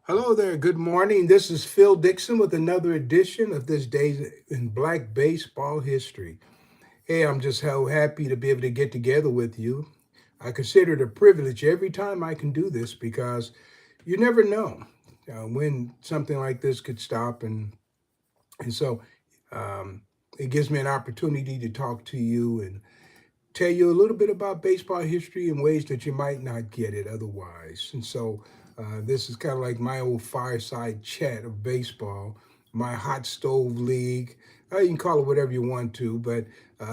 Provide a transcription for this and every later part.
Hello there. Good morning. This is Phil Dixon with another edition of this day in Black baseball history. Hey, I'm just so happy to be able to get together with you. I consider it a privilege every time I can do this because you never know when something like this could stop, and so um, it gives me an opportunity to talk to you and tell you a little bit about baseball history in ways that you might not get it otherwise. And so this is kind of like my old fireside chat of baseball, my hot stove league. You can call it whatever you want to, but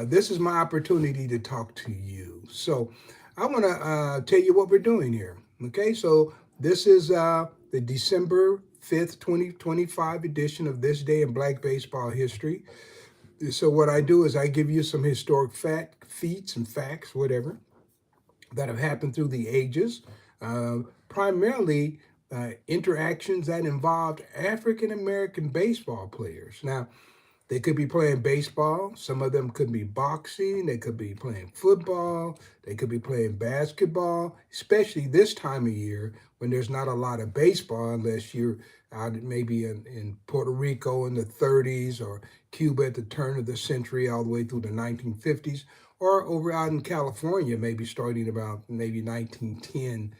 this is my opportunity to talk to you. So I want to tell you what we're doing here. Okay, so this is the December 5th, 2025 edition of This Day in Black Baseball History. So what I do is I give you some historic feats and facts, whatever, that have happened through the ages, uh, primarily interactions that involved African American baseball players. Now, they could be playing baseball. Some of them could be boxing. They could be playing football. They could be playing basketball, especially this time of year when there's not a lot of baseball unless you're out maybe in Puerto Rico in the 30s or Cuba at the turn of the century all the way through the 1950s or over out in California, maybe starting about maybe 1910,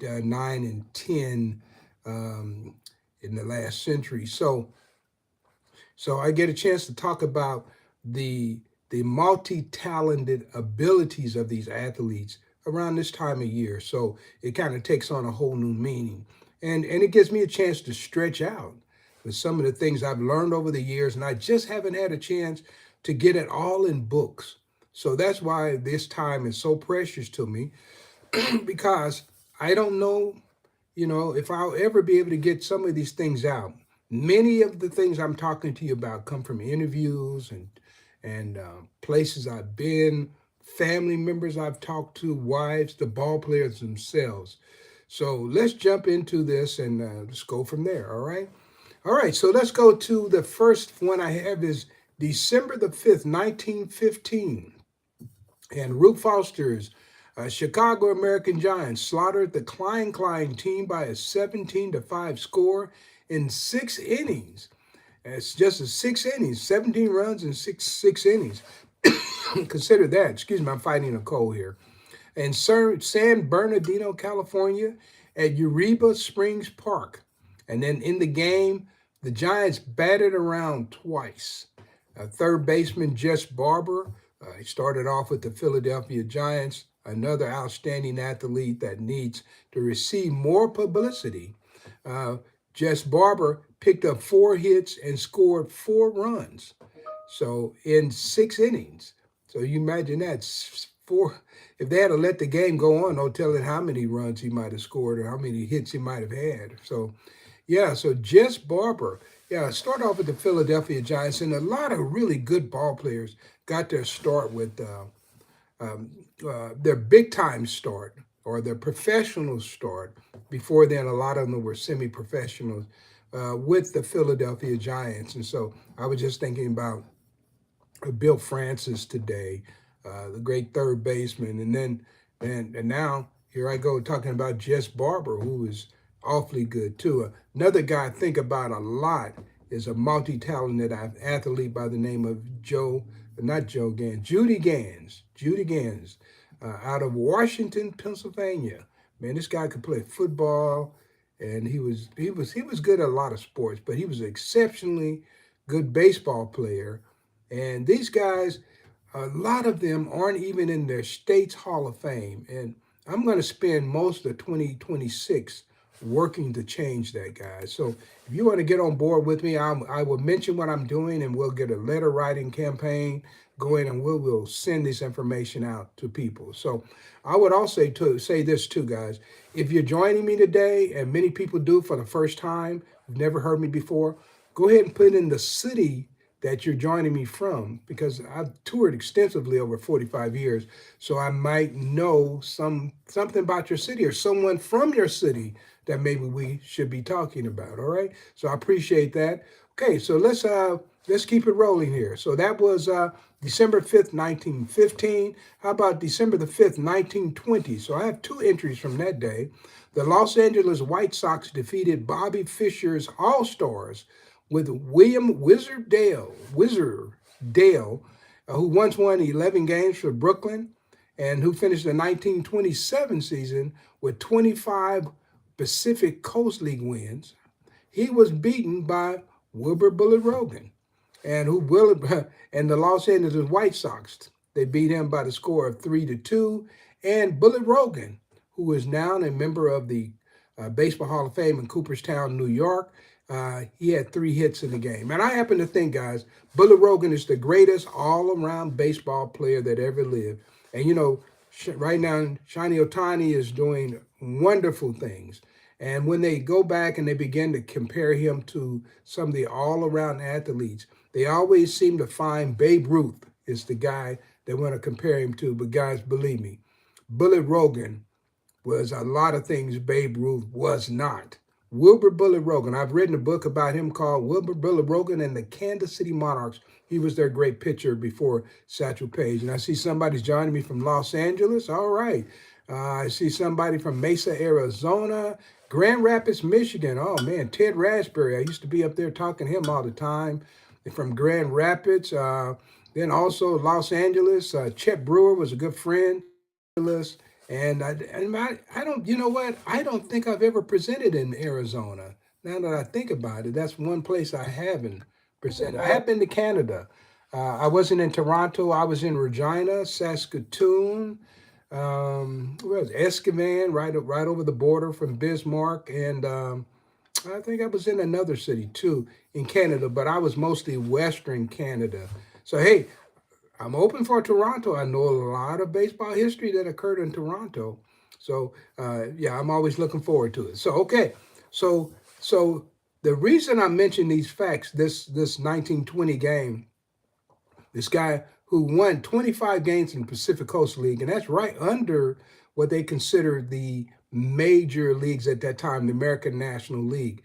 9 and 10 um, in the last century. So I get a chance to talk about the the multi-talented abilities of these athletes around this time of year. So it kind of takes on a whole new meaning. And it gives me a chance to stretch out with some of the things I've learned over the years, and I just haven't had a chance to get it all in books. So that's why this time is so precious to me because I don't know, if I'll ever be able to get some of these things out. Many of the things I'm talking to you about come from interviews and places I've been, family members I've talked to, wives, the ball players themselves. So let's jump into this and let's go from there. All right. All right. So let's go to the first one I have is December 5th, 1915. And Rube Foster's Chicago American Giants slaughtered the Klein team by a 17-5 score in 6 innings. It's just a 6 innings, 17 runs in six innings. Consider that. Excuse me, I'm fighting a cold here. In San Bernardino, California, at Uribe Springs Park. And then in the game, the Giants batted around twice. Third baseman Jess Barber, he started off with the Philadelphia Giants, another outstanding athlete that needs to receive more publicity. Uh, Jess Barber picked up 4 hits and scored 4 runs. So in 6 innings. So you imagine that four. If they had to let the game go on, no telling how many runs he might have scored or how many hits he might have had. So yeah, so Jess Barber, yeah, start off with the Philadelphia Giants, and a lot of really good ball players got their start with their big time start or their professional start. Before then, a lot of them were semi professionals with the Philadelphia Giants. And so I was just thinking about Bill Francis today, the great third baseman. And now here I go talking about Jess Barber, who is awfully good too. Another guy I think about a lot is a multi-talented athlete by the name of not Joe Gans, Judy Gans. Judy Gans, out of Washington, Pennsylvania. Man, this guy could play football, and he was good at a lot of sports, but he was an exceptionally good baseball player. And these guys, a lot of them aren't even in their state's Hall of Fame. And I'm going to spend most of 2026 working to change that, guys. So if you want to get on board with me, I will mention what I'm doing and we'll get a letter writing campaign going and we'll send this information out to people. So I would also say this too, guys. If you're joining me today, and many people do for the first time, who've never heard me before, go ahead and put in the city that you're joining me from because I've toured extensively over 45 years. So I might know something about your city or someone from your city that maybe we should be talking about. All right. So I appreciate that. Okay, so let's keep it rolling here. So that was December 5th, 1915. How about December 5th, 1920? So I have two entries from that day. The Los Angeles White Sox defeated Bobby Fischer's All Stars with William Wizard Dale, who once won 11 games for Brooklyn and who finished the 1927 season with 25 Pacific Coast League wins. He was beaten by Wilbur Bullet Rogan, and who will and the Los Angeles White Sox. They beat him by the score of 3-2. And Bullet Rogan, who is now a member of the Baseball Hall of Fame in Cooperstown, New York. He had 3 hits in the game. And I happen to think, guys, Bullet Rogan is the greatest all-around baseball player that ever lived. And, you know, right now, Shiny Otani is doing wonderful things. And when they go back and they begin to compare him to some of the all-around athletes, they always seem to find Babe Ruth is the guy they want to compare him to. But guys, believe me, Bullet Rogan was a lot of things Babe Ruth was not. Wilbur Bullet Rogan. I've written a book about him called Wilbur Bullet Rogan and the Kansas City Monarchs. He was their great pitcher before Satchel Paige. And I see somebody's joining me from Los Angeles. All right. I see somebody from Mesa, Arizona. Grand Rapids, Michigan. Oh, man, Ted Raspberry. I used to be up there talking to him all the time. From Grand Rapids. Then also Los Angeles. Chet Brewer was a good friend. And I don't, you know what? I don't think I've ever presented in Arizona. Now that I think about it, that's one place I haven't presented. I have been to Canada. I wasn't in Toronto. I was in Regina, Saskatoon, where was it? Esquivan, right over the border from Bismarck, and I think I was in another city too in Canada, but I was mostly Western Canada. So hey, I'm open for Toronto. I know a lot of baseball history that occurred in Toronto. So yeah, I'm always looking forward to it. So okay, so the reason I mention these facts, this 1920 game, this guy who won 25 games in the Pacific Coast League, and that's right under what they considered the major leagues at that time, the American National League.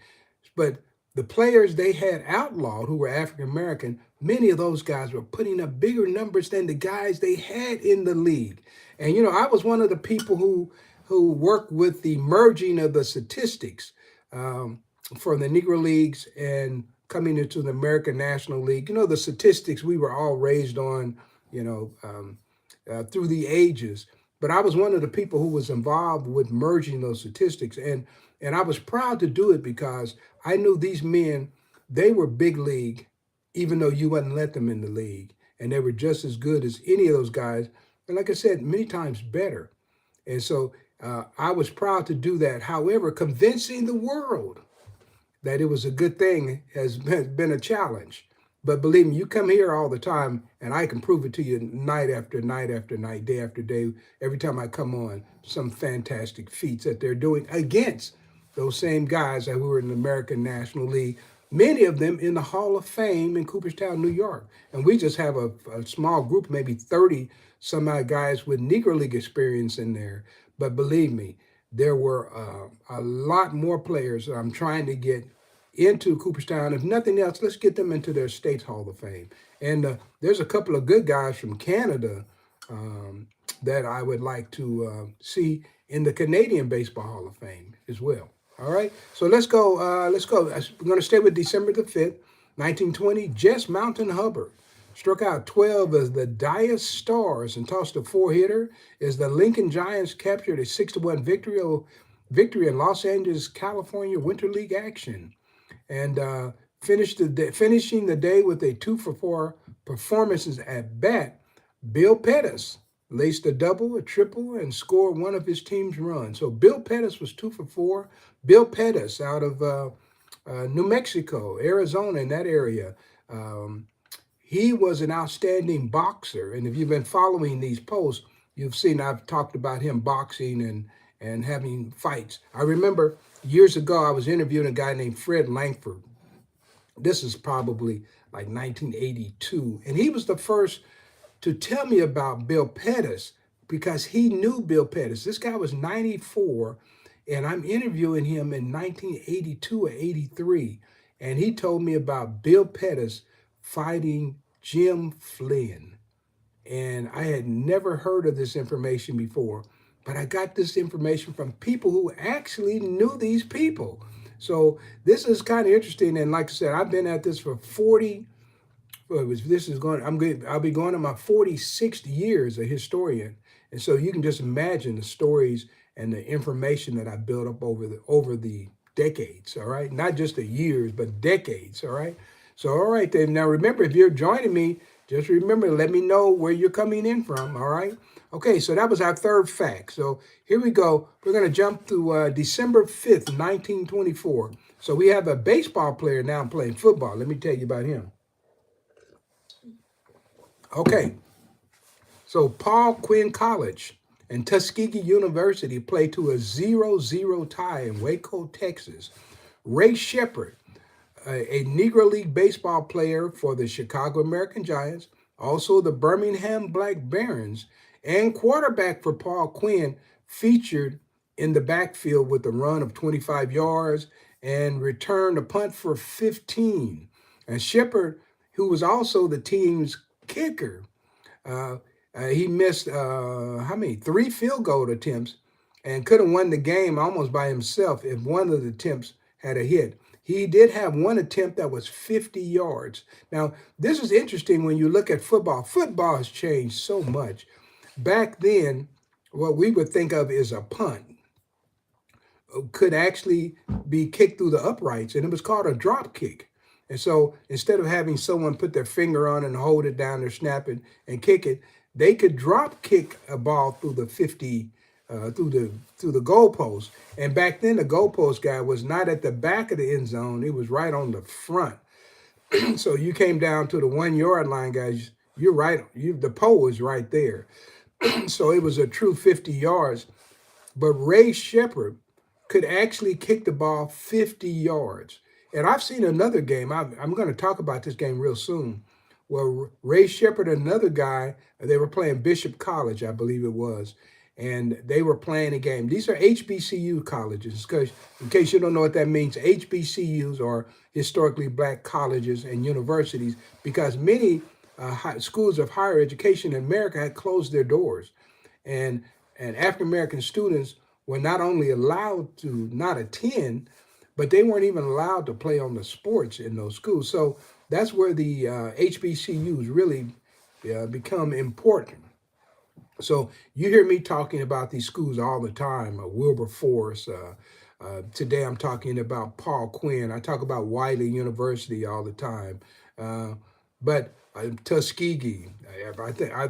But the players they had outlawed who were African American, many of those guys were putting up bigger numbers than the guys they had in the league. And you know, I was one of the people who worked with the merging of the statistics from the Negro Leagues and coming into the American National League. You know, the statistics we were all raised on, you know, through the ages. But I was one of the people who was involved with merging those statistics. And I was proud to do it because I knew these men, they were big league, even though you wouldn't let them in the league. And they were just as good as any of those guys. And like I said, many times better. And so I was proud to do that. However, convincing the world that it was a good thing has been a challenge. But believe me, you come here all the time, and I can prove it to you night after night after night, day after day, every time I come on, some fantastic feats that they're doing against those same guys that were in the American National League, many of them in the Hall of Fame in Cooperstown, New York. And we just have a small group, maybe 30 some odd guys with Negro League experience in there. But believe me, there were a lot more players that I'm trying to get into Cooperstown. If nothing else, let's get them into their state's Hall of Fame. And there's a couple of good guys from Canada that I would like to see in the Canadian Baseball Hall of Fame as well. All right, so let's go. We're going to stay with December 5th, 1920. Jess Mountain Hubbard struck out 12 as the Dallas Stars and tossed a 4-hitter as the Lincoln Giants captured a 6-1 victory in Los Angeles, California Winter League action. And finishing the day with a 2-for-4 performances at bat, Bill Pettis laced a double, a triple, and scored one of his team's runs. So Bill Pettis was 2-for-4. Bill Pettis out of New Mexico, Arizona, in that area. He was an outstanding boxer. And if you've been following these posts, you've seen I've talked about him boxing and having fights. I remember years ago, I was interviewing a guy named Fred Langford. This is probably like 1982. And he was the first to tell me about Bill Pettis because he knew Bill Pettis. This guy was 94, And I'm interviewing him in 1982 or 83. And he told me about Bill Pettis fighting Jim Flynn. And I had never heard of this information before, but I got this information from people who actually knew these people. So this is kind of interesting. And like I said, I've been at this for 40, well, this is going, I'll be going to my 46th year as a historian. And so you can just imagine the stories and the information that I built up over the decades, all right? Not just the years, but decades, all right? So, all right, then. Now, remember, if you're joining me, just remember, let me know where you're coming in from, all right? Okay, so that was our third fact. So here we go. We're going to jump to December 5th, 1924. So we have a baseball player now playing football. Let me tell you about him. Okay, so Paul Quinn College and Tuskegee University played to a 0-0 tie in Waco, Texas. Ray Shepard, a Negro League baseball player for the Chicago American Giants, also the Birmingham Black Barons, and quarterback for Paul Quinn, featured in the backfield with a run of 25 yards and returned a punt for 15. And Shepard, who was also the team's kicker, uh, he missed how many? 3 field goal attempts, and could have won the game almost by himself if one of the attempts had a hit. He did have one attempt that was 50 yards. Now, this is interesting when you look at football. Football has changed so much. Back then, what we would think of as a punt could actually be kicked through the uprights, and it was called a drop kick. And so instead of having someone put their finger on it and hold it down or snap it and kick it, they could drop kick a ball through the 50, through the goalpost. And back then, the goalpost guy was not at the back of the end zone; it was right on the front. So you came down to the 1 yard line, guys. You're right. The pole is right there. So it was a true 50 yards. But Ray Shepard could actually kick the ball 50 yards. And I've seen another game. I'm going to talk about this game real soon. Well, Ray Shepard and another guy, they were playing Bishop College, I believe it was, and they were playing a game. These are HBCU colleges, because in case you don't know what that means, HBCUs are historically black colleges and universities, because many schools of higher education in America had closed their doors, and African American students were not only allowed to not attend, but they weren't even allowed to play on the sports in those schools. So that's where the HBCUs really become important. So you hear me talking about these schools all the time, Wilberforce. Today I'm talking about Paul Quinn. I talk about Wiley University all the time. But Tuskegee, I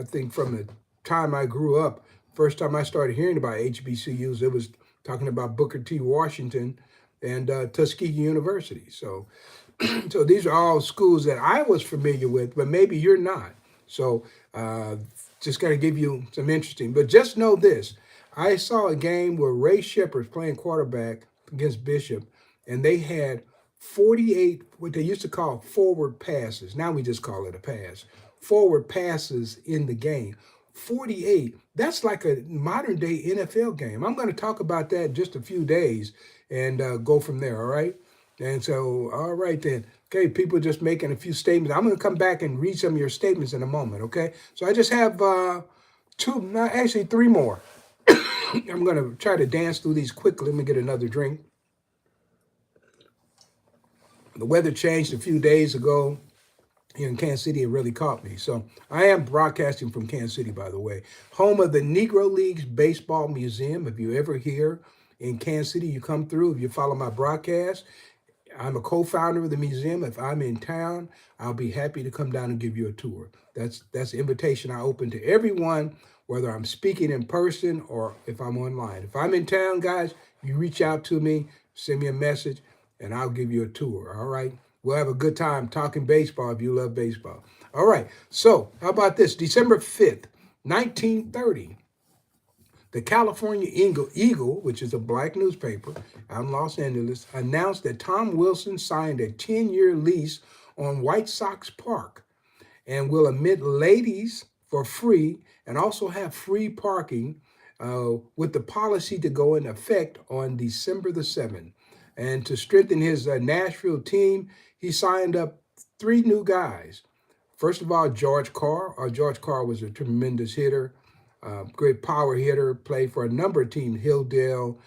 think from the time I grew up, first time I started hearing about HBCUs, it was talking about Booker T. Washington and Tuskegee University. So, so these are all schools that I was familiar with, but maybe you're not. So just got to give you some interesting. But just know this. I saw a game where Ray Shepard's playing quarterback against Bishop, and they had 48, what they used to call forward passes. Now we just call it a pass. Forward passes in the game. 48. That's like a modern day NFL game. I'm going to talk about that in just a few days and go from there, all right? And so, all right then. Okay, people just making a few statements. I'm going to come back and read some of your statements in a moment, okay? So I just have actually three more. I'm going to try to dance through these quickly. Let me get another drink. The weather changed a few days ago here in Kansas City. It really caught me. So I am broadcasting from Kansas City, by the way, home of the Negro Leagues Baseball Museum. If you're ever here in Kansas City, you come through. If you follow my broadcast, I'm a co-founder of the museum. If I'm in town, I'll be happy to come down and give you a tour. That's an invitation I open to everyone, whether I'm speaking in person or if I'm online. If I'm in town, guys, you reach out to me, send me a message, and I'll give you a tour, all right? We'll have a good time talking baseball if you love baseball. All right, so how about this? December 5th, 1930. The California Eagle, which is a black newspaper out in Los Angeles, announced that Tom Wilson signed a 10-year lease on White Sox Park and will admit ladies for free and also have free parking with the policy to go in effect on December the 7th. And to strengthen his Nashville team, he signed up three new guys. First of all, George Carr. George Carr was a tremendous hitter, great power hitter, played for a number of teams, Hilldale,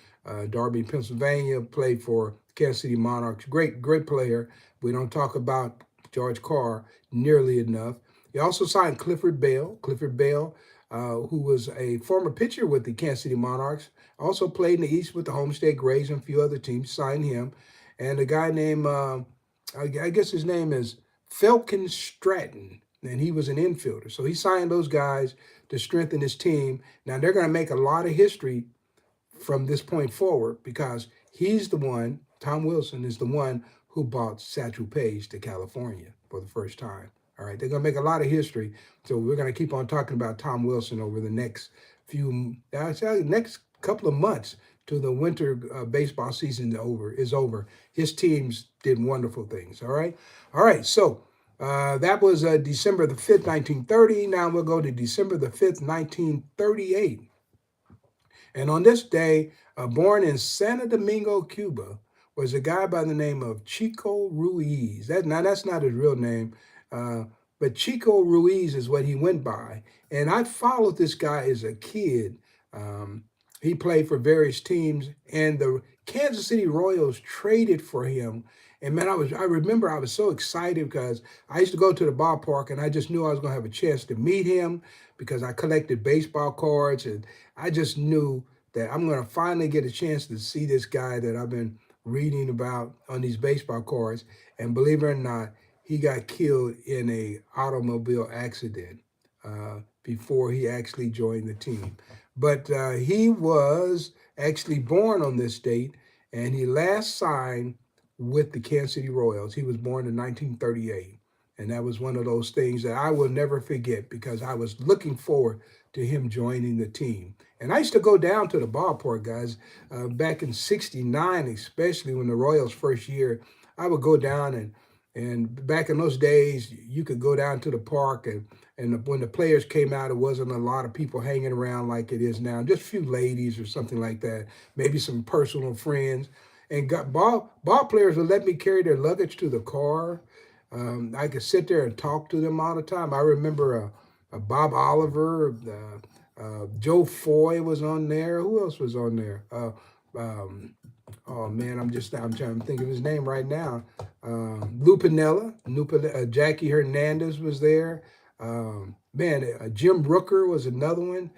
Darby, Pennsylvania, played for Kansas City Monarchs. Great player. We don't talk about George Carr nearly enough. He also signed Clifford Bell. Clifford Bell, who was a former pitcher with the Kansas City Monarchs, also played in the East with the Homestead Grays and a few other teams, signed him. And a guy named, I guess his name is Felkin Stratton, and he was an infielder. So he signed those guys to strengthen his team. Now they're going to make a lot of history from this point forward because he's the one, Tom Wilson is the one who brought Satchel Paige to California for the first time. All right, they're going to make a lot of history. So we're going to keep on talking about Tom Wilson over the next next couple of months till the winter baseball season is over. His teams did wonderful things. All right. So that was December the 5th, 1930. Now we'll go to December the 5th, 1938. And on this day, born in Santo Domingo, Cuba, was a guy by the name of Chico Ruiz. That's not his real name, but Chico Ruiz is what he went by. And I followed this guy as a kid. He played for various teams, and the Kansas City Royals traded for him. And man, I remember I was so excited because I used to go to the ballpark and I just knew I was going to have a chance to meet him because I collected baseball cards, and I just knew that I'm going to finally get a chance to see this guy that I've been reading about on these baseball cards. And believe it or not, he got killed in a automobile accident before he actually joined the team. But he was actually born on this date, and he last signed with the Kansas City Royals. He was born in 1938. And that was one of those things that I will never forget because I was looking forward to him joining the team. And I used to go down to the ballpark, guys, back in '69, especially when the Royals' first year. I would go down, and back in those days, you could go down to the park, and when the players came out, it wasn't a lot of people hanging around like it is now. Just a few ladies or something like that, maybe some personal friends. And ball players would let me carry their luggage to the car. I could sit there and talk to them all the time. I remember Bob Oliver, Joe Foy was on there. Who else was on there? Oh man, I'm trying to think of his name right now. Lou Piniella, Jackie Hernandez was there. Jim Rooker was another one.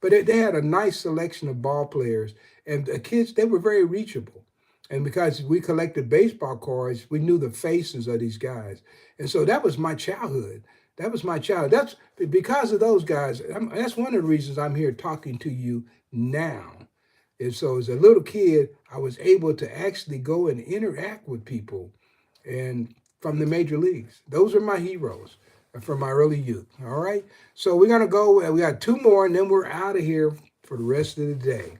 But they had a nice selection of ball players, and the kids, they were very reachable. And because we collected baseball cards, we knew the faces of these guys. And so that was my childhood. That was my childhood. That's because of those guys. That's one of the reasons I'm here talking to you now. And so as a little kid, I was able to actually go and interact with people and from the major leagues. Those are my heroes from my early youth. All right. So we're going to go. We got two more, and then we're out of here for the rest of the day.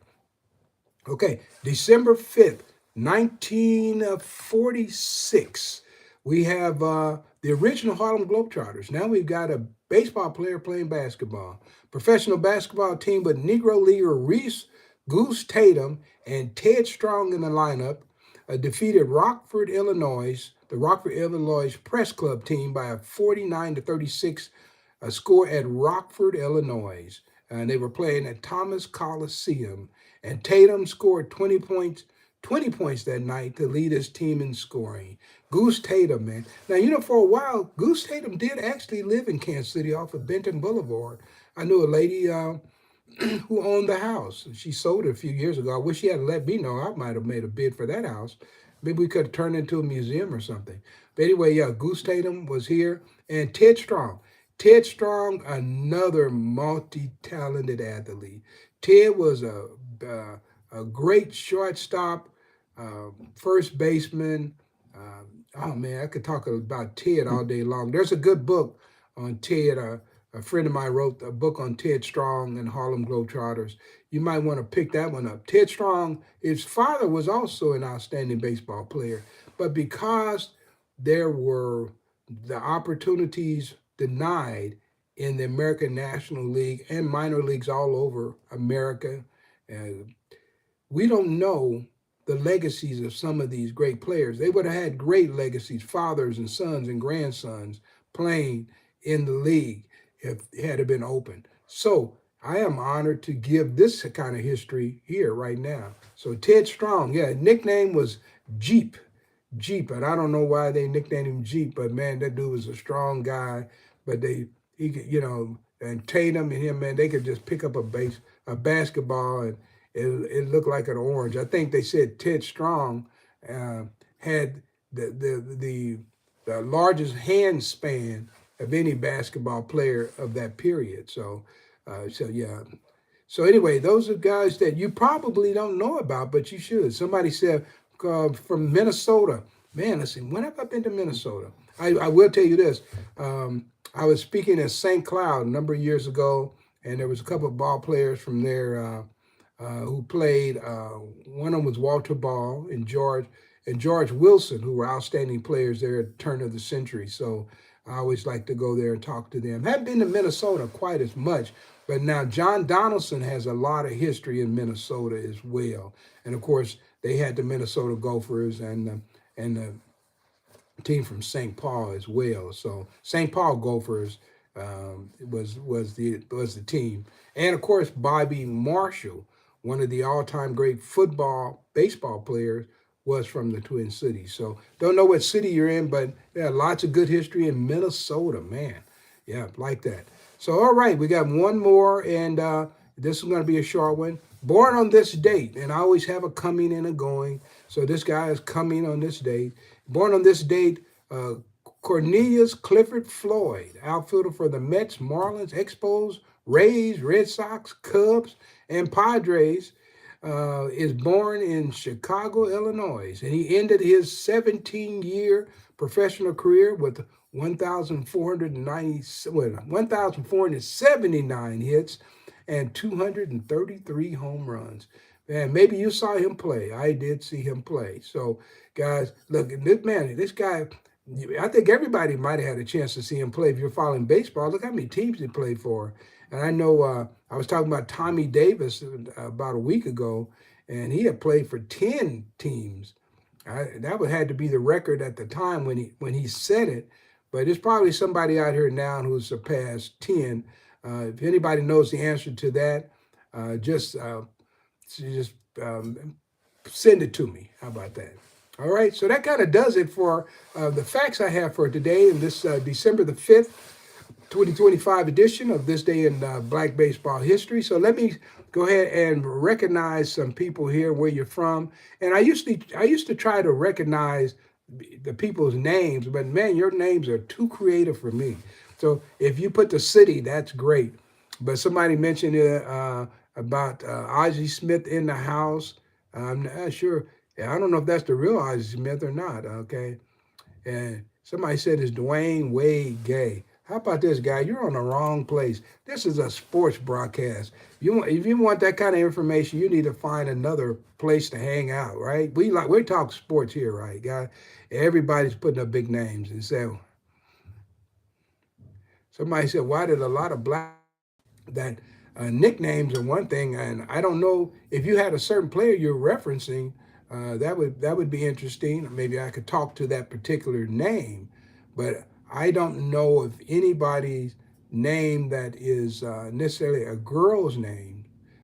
Okay. December 5th. 1946, we have the original Harlem Globetrotters. Now we've got a baseball player playing basketball. Professional basketball team with Negro leaguer Reese Goose Tatum and Ted Strong in the lineup defeated Rockford, Illinois, the Rockford, Illinois Press Club team by a 49-36 score at Rockford, Illinois. And they were playing at Thomas Coliseum. And Tatum scored 20 points that night to lead his team in scoring. Goose Tatum, man. Now, for a while, Goose Tatum did actually live in Kansas City off of Benton Boulevard. I knew a lady who owned the house. She sold it a few years ago. I wish she had let me know. I might have made a bid for that house. Maybe we could have turned it into a museum or something. But anyway, yeah, Goose Tatum was here. And Ted Strong. Ted Strong, another multi-talented athlete. Ted was a great shortstop, first baseman. Oh man, I could talk about Ted all day long. There's a good book on Ted. A friend of mine wrote a book on Ted Strong and Harlem Globetrotters. You might want to pick that one up. Ted Strong, his father was also an outstanding baseball player, but because there were the opportunities denied in the American National League and minor leagues all over America. Uh, we don't know the legacies of some of these great players. They would have had great legacies, fathers and sons and grandsons playing in the league if it had been open. So I am honored to give this kind of history here right now. So Ted Strong, yeah, nickname was Jeep. Jeep, and I don't know why they nicknamed him Jeep, but man, that dude was a strong guy. But he could, and Tatum and him, man, they could just pick up a basketball, and it looked like an orange. I think they said Ted Strong uh, had the largest hand span of any basketball player of that period. So yeah. So anyway, those are guys that you probably don't know about, but you should. Somebody said from Minnesota. Man, let's see. When have I been to Minnesota? I will tell you this. I was speaking in St. Cloud a number of years ago, and there was a couple of ball players from there who played. One of them was Walter Ball and George Wilson, who were outstanding players there at the turn of the century. So I always like to go there and talk to them. Haven't been to Minnesota quite as much, but now John Donaldson has a lot of history in Minnesota as well. And of course, they had the Minnesota Gophers and the team from St. Paul as well. So St. Paul Gophers was the team, and of course Bobby Marshall, one of the all-time great baseball players, was from the Twin Cities. So don't know what city you're in, but yeah, lots of good history in Minnesota, man. Yeah, like that. So all right, we got one more, and this is going to be a short one. Born on this date, and I always have a coming and a going. So this guy is coming on this date. Born on this date, Cornelius Clifford Floyd, outfielder for the Mets, Marlins, Expos, Rays, Red Sox, Cubs, and Padres, is born in Chicago, Illinois, and he ended his 17-year professional career with 1,479 hits and 233 home runs. Man, maybe you saw him play. I did see him play. So, guys, look, this guy, I think everybody might have had a chance to see him play if you're following baseball. Look how many teams he played for. And I know I was talking about Tommy Davis about a week ago, and he had played for 10 teams. That would had to be the record at the time when he said it. But there's probably somebody out here now who's surpassed 10. If anybody knows the answer to that, just send it to me. How about that? All right, so that kind of does it for the facts I have for today in this December the 5th, 2025 edition of This Day in Black Baseball History. So let me go ahead and recognize some people here where you're from. And I used to try to recognize the people's names, but man, your names are too creative for me. So if you put the city, that's great. But somebody mentioned about Ozzie Smith in the house. I'm not sure. I don't know if that's the real Ozzie Smith or not. Okay. And somebody said it's Dwayne Wade Gay. How about this, guy? You're on the wrong place. This is a sports broadcast. If you want that kind of information, you need to find another place to hang out, right? We talk sports here, right, guy? Everybody's putting up big names and so somebody said, why did a lot of black that nicknames are one thing, and I don't know if you had a certain player you're referencing. That would be interesting. Maybe I could talk to that particular name, but I don't know of anybody's name that is necessarily a girl's name